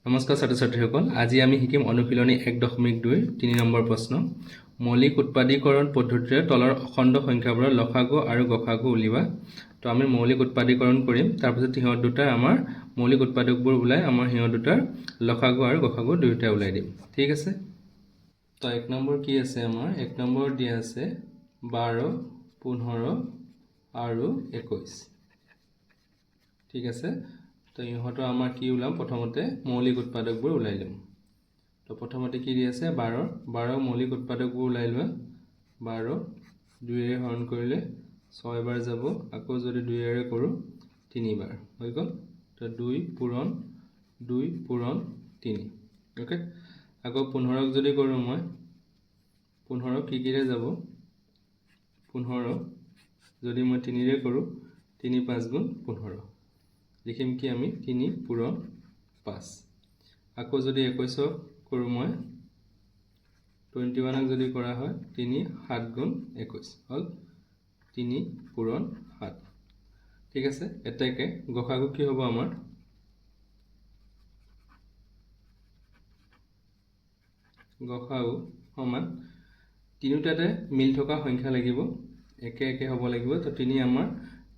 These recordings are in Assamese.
নমস্কাৰ ছাত্ৰ ছাত্ৰীসকল, আজি আমি শিকিম অনুশীলনী 1.2 3 নম্বৰ প্ৰশ্ন। মৌলিক উৎপাদীকৰণ পদ্ধতিৰে তলৰ অখণ্ড সংখ্যাবোৰৰ লসাগু আৰু গসাগু উলিওৱা। তো আমি মৌলিক উৎপাদীকৰণ কৰিম, তাৰপিছত সিহঁত দুটাৰ আমাৰ মৌলিক উৎপাদকবোৰ ওলাই আমাৰ সিহঁত দুটাৰ লসাগু আৰু গসাগু দুয়োটা ওলাই দিম। ঠিক আছে, তো 1 নম্বৰ কি আছে আমাৰ 1 নম্বৰ দিয়া আছে 12 15 আৰু 21। ঠিক আছে, তো ইহঁতৰ আমাৰ কি ওলাম প্ৰথমতে মৌলিক উৎপাদকবোৰ ওলাই লম। তো প্ৰথমতে কি দি আছে 12 মৌলিক উৎপাদকবোৰ ওলাই লোৱা। 12 2ৰে হৰণ কৰিলে 6 বাৰ যাব, আকৌ যদি 2ৰে কৰোঁ 3 বাৰ হৈ গ'ল। তো 2 পূৰণ 2 পূৰণ 3। ওকে, আকৌ 15ক যদি কৰোঁ মই 15 কিৰে যাব 15 যদি মই 3ৰে কৰোঁ 3 5 গুণ 15 লিখিম কি আমি 3 পূৰণ 5। আকৌ যদি 21ক কৰোঁ মই 21ক যদি কৰা হয় 3 7 গুণ 21 হ'ল 3 পূৰণ 7। ঠিক আছে, এতেকে গসাগু কি হ'ব আমাৰ গসাগু সমান তিনিওটাতে মিল থকা সংখ্যা লাগিব, একে একে হ'ব লাগিব। তো 3 আমাৰ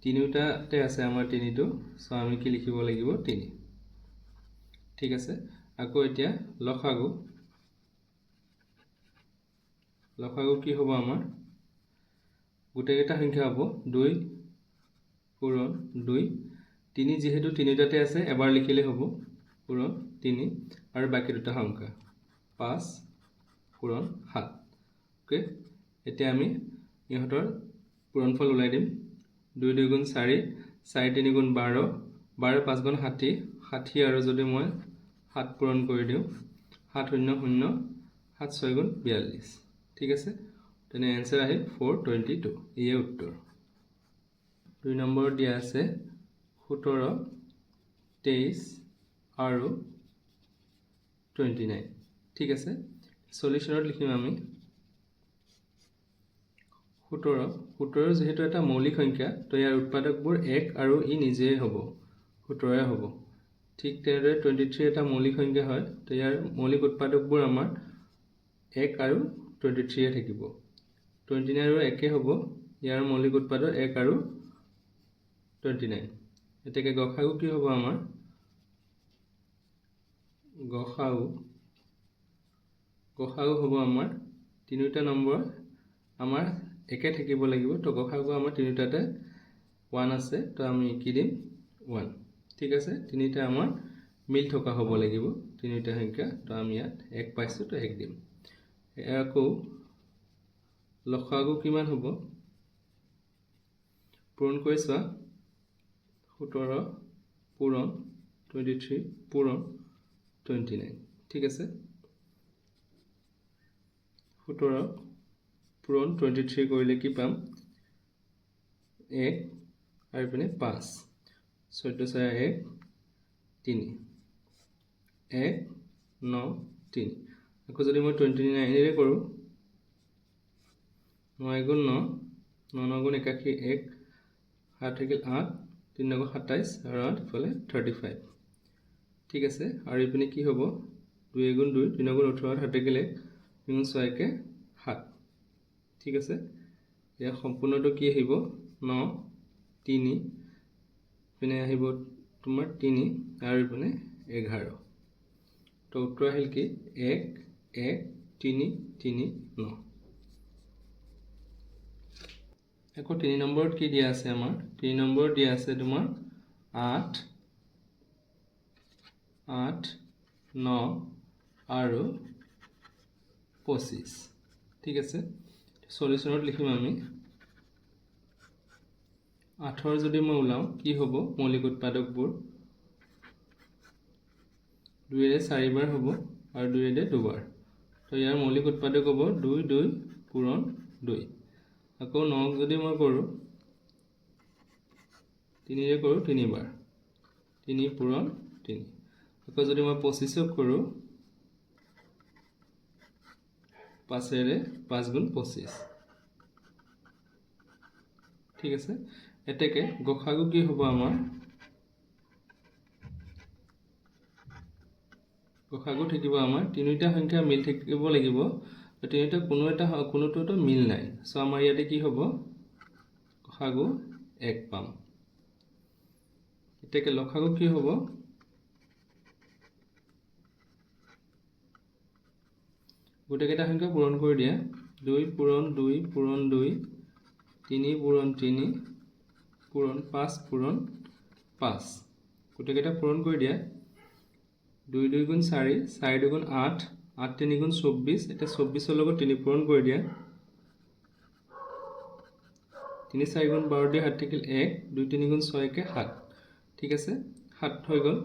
তিনিওটাতে আছে আমাৰ 3টো, সো আমি কি লিখিব লাগিব 3। ঠিক আছে, আকৌ এতিয়া লসাগু কি হ'ব আমাৰ গোটেইকেইটা সংখ্যা হ'ব 2 পূৰণ 2 3 যিহেতু তিনিওটাতে আছে এবাৰ লিখিলে হ'ব পূৰণ 3 আৰু বাকি দুটা সংখ্যা 5 পূৰণ 7। ওকে, এতিয়া আমি ইহঁতৰ পূৰণফল ওলাই দিম। 2 2 গুণ 4 4 3 গুণ 12 12 5 গুণ 60 60 আৰু যদি মই 7 পূৰণ কৰি দিওঁ 7 0 0 7 6 গুণ 42। ঠিক আছে, তেনে এনসাৰ আহিল 422। ইয়ে উত্তৰ। 2 নম্বৰ দিয়া আছে 17 23 আৰু 29। ঠিক আছে, সলিউশনত লিখিম আমি 17 যেহেতু এটা মৌলিক সংখ্যা, তো ইয়াৰ উৎপাদকবোৰ 1 আৰু ই নিজেই হ'ব 17 হ'ব। ঠিক তেনেদৰে 23 এটা মৌলিক সংখ্যা হয়, তো ইয়াৰ মৌলিক উৎপাদকবোৰ আমাৰ 1 আৰু 23 থাকিব। 29 আৰু 1 হ'ব, ইয়াৰ মৌলিক উৎপাদক 1 আৰু 29। এতেকে গসাগু কি হ'ব আমাৰ গসাগু হ'ব আমাৰ তিনিটা নম্বৰ আমাৰ একে থাকিব লাগিব। তো গসাগু আমাৰ তিনিটাতে 1 আছে, তো আমি কি দিম 1। ঠিক আছে, তিনিটা আমাৰ মিল থকা হ'ব লাগিব তিনিটা সংখ্যা, তো আমি ইয়াত 1 পাইছোঁ, তো 1 দিম। আকৌ লসাগু কিমান হ'ব পূৰণ কৰি চোৱা 17 পূৰণ 23 পূৰণ 29। ঠিক আছে, 17 পূৰণ 23 কৰিলে কি পাম 1 আৰু ইপিনে 5 14 6 1 3 1 9 3। আকৌ যদি মই 29ৰে কৰোঁ 9 গুণ 9 9 গুণ 81 1 7 থাকিল 8 3 9 27 আৰু 8 ইফালে 35। ঠিক আছে, আৰু ইপিনে কি হ'ব 2 গুণ 2 3 গুণ 18 7 থাকিল 1 3 গুণ 6 কে 7। ঠিক আছে, ইয়াৰ সম্পূৰ্ণটো কি আহিব 9 3 ইপিনে আহিব তোমাৰ 3 আৰু ইপিনে 11। তো উত্তৰ আহিল কি 1 1 3 3 9। আকৌ 3 নম্বৰত কি দিয়া আছে আমাৰ 3 নম্বৰত দিয়া আছে তোমাৰ 8 8 9 আৰু 25। ঠিক আছে, সলিউশনত লিখিম আমি 8ৰ যদি মই ওলাওঁ কি হ'ব মৌলিক উৎপাদকবোৰ 2ৰে 4 বাৰ হ'ব আৰু 2ৰে 2 বাৰ। তো ইয়াৰ মৌলিক উৎপাদক হ'ব 2 2 পূৰণ 2। আকৌ 9ক যদি মই কৰোঁ 3ৰে কৰোঁ 3 বাৰ 3 পূৰণ 3। আকৌ যদি মই 25ক কৰোঁ 5ৰে 5 গুণ 25। ঠিক আছে, এতেকে গসাগু কি হ'ব আমাৰ গসাগু থাকিব আমাৰ তিনিটা সংখ্যা মিল থাকিব লাগিব তিনিটা কোনোটোতো মিল নাই সো আমাৰ ইয়াতে কি হ'ব গসাগু 1 পাম এটাকে লসাগু কি হ'ব গোটেইকেইটা সংখ্যা পূৰণ কৰি দিয়া 2 পূৰণ 2 পূৰণ 2 3 পূৰণ 3 পূৰণ 5 পূৰণ 5 গোটেইকেইটা পূৰণ কৰি দিয়া 2 2 গুণ 4 4 2 গুণ 8 8 3 গুণ 24 এটা 24 লগত 3 পূৰণ কৰি দিয়া 3 4 গুণ 12 দিয়ে 7 থাকিল 1 2 3 গুণ 6 কে 7 ঠিক আছে 7 হৈ গ'ল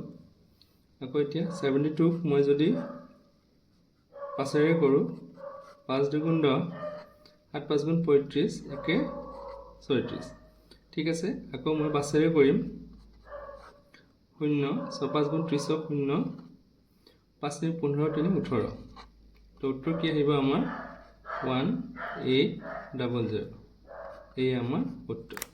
আকৌ এতিয়া 72 মই যদি 5 ৰে কৰো 5 2 গুণ 10 7 5 গুণ 35 একে 36 ঠিক আছে আকৌ মই 5 ৰে কৰিম 0 6 5 গুণ 30 0 5 3 15 3 18 তো উত্তৰ কি আহিব আমাৰ 1800 এই আমাৰ উত্তৰ